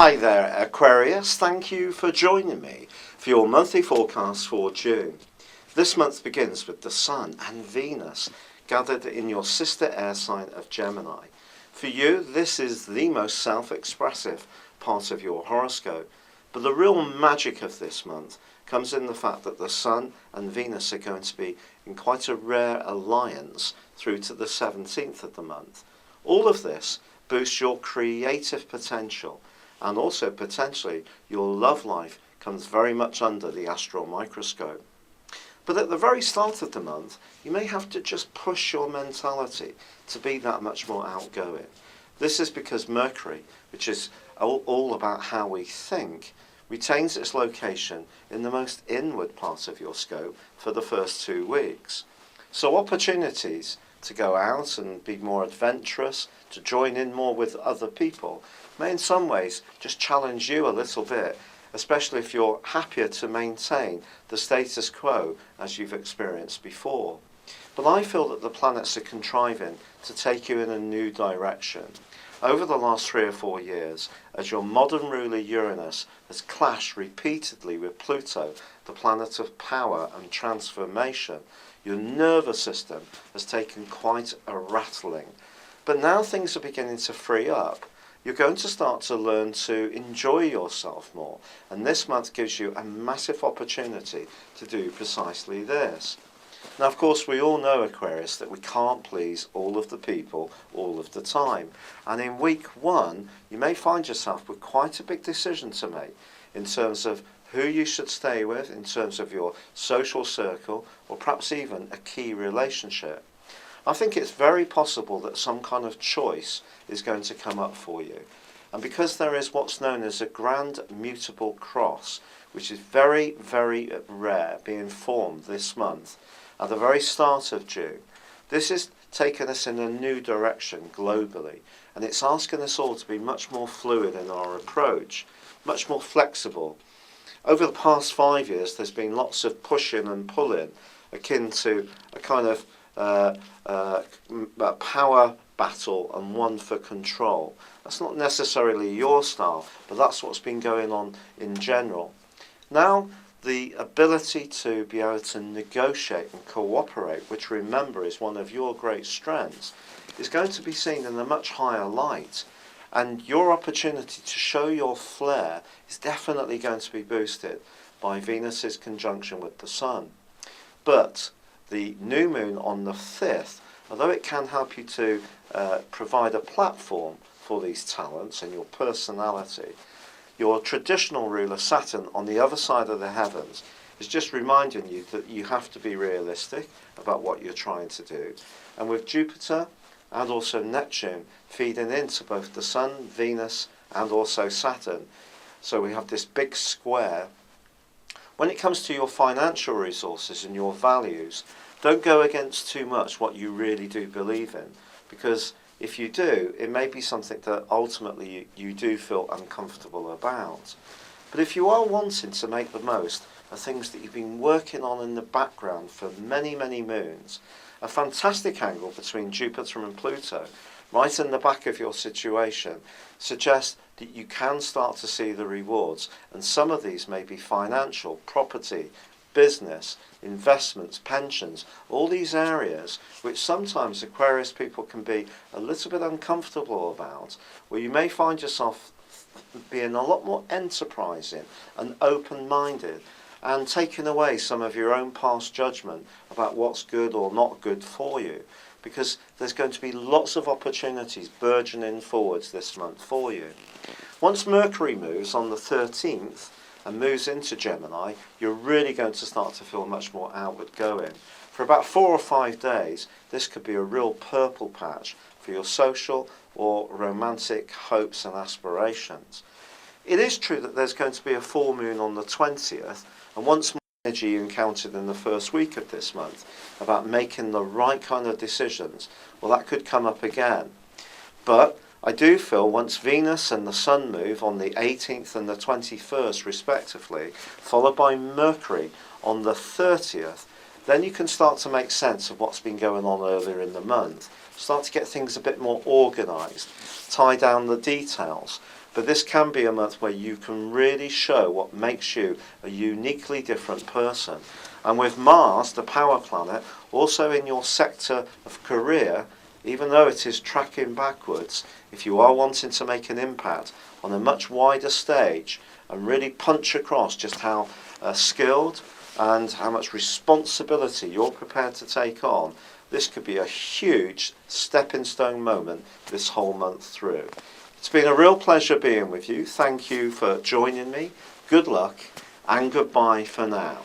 Hi there, Aquarius. Thank you for joining me for your monthly forecast for June. This month begins with the Sun and Venus gathered in your sister air sign of Gemini. For you, this is the most self-expressive part of your horoscope. But the real magic of this month comes in the fact that the Sun and Venus are going to be in quite a rare alliance through to the 17th of the month. All of this boosts your creative potential, and also potentially your love life comes very much under the astral microscope. But at the very start of the month, you may have to just push your mentality to be that much more outgoing. This is because Mercury, which is all about how we think, retains its location in the most inward part of your scope for the first 2 weeks. So opportunities to go out and be more adventurous, to join in more with other people, may in some ways just challenge you a little bit, especially if you're happier to maintain the status quo as you've experienced before. But I feel that the planets are contriving to take you in a new direction. Over the last 3 or 4 years, as your modern ruler Uranus has clashed repeatedly with Pluto, the planet of power and transformation, your nervous system has taken quite a rattling. But now things are beginning to free up. You're going to start to learn to enjoy yourself more, and this month gives you a massive opportunity to do precisely this. Now, of course, we all know, Aquarius, that we can't please all of the people all of the time. And in week 1, you may find yourself with quite a big decision to make in terms of who you should stay with, in terms of your social circle, or perhaps even a key relationship. I think it's very possible that some kind of choice is going to come up for you. And because there is what's known as a grand mutable cross, which is very, very rare, being formed this month, at the very start of June, this has taken us in a new direction globally, and it's asking us all to be much more fluid in our approach, much more flexible. Over the past 5 years, there's been lots of pushing and pulling, akin to a kind of a power battle and one for control. That's not necessarily your style, but that's what's been going on in general. Now, the ability to be able to negotiate and cooperate, which remember is one of your great strengths, is going to be seen in a much higher light. And your opportunity to show your flair is definitely going to be boosted by Venus's conjunction with the Sun. But the new moon on the 5th, although it can help you to provide a platform for these talents and your personality, your traditional ruler Saturn on the other side of the heavens is just reminding you that you have to be realistic about what you're trying to do. And with Jupiter and also Neptune feeding into both the Sun, Venus and also Saturn, so we have this big square. When it comes to your financial resources and your values, don't go against too much what you really do believe in, because if you do, it may be something that ultimately you do feel uncomfortable about. But if you are wanting to make the most of things that you've been working on in the background for many, many moons, a fantastic angle between Jupiter and Pluto, right in the back of your situation, suggests that you can start to see the rewards. And some of these may be financial, property, business, investments, pensions, all these areas which sometimes Aquarius people can be a little bit uncomfortable about, where you may find yourself being a lot more enterprising and open-minded and taking away some of your own past judgment about what's good or not good for you, because there's going to be lots of opportunities burgeoning forwards this month for you. Once Mercury moves on the 13th, and moves into Gemini, you're really going to start to feel much more outward going. For about 4 or 5 days, this could be a real purple patch for your social or romantic hopes and aspirations. It is true that there's going to be a full moon on the 20th, and once more energy you encountered in the first week of this month about making the right kind of decisions, well, that could come up again. But I do feel once Venus and the Sun move on the 18th and the 21st respectively, followed by Mercury on the 30th, then you can start to make sense of what's been going on earlier in the month. Start to get things a bit more organised, tie down the details, But this can be a month where you can really show what makes you a uniquely different person. And with Mars, the power planet, also in your sector of career, even though it is tracking backwards, if you are wanting to make an impact on a much wider stage and really punch across just how skilled and how much responsibility you're prepared to take on, this could be a huge stepping stone moment this whole month through. It's been a real pleasure being with you. Thank you for joining me. Good luck and goodbye for now.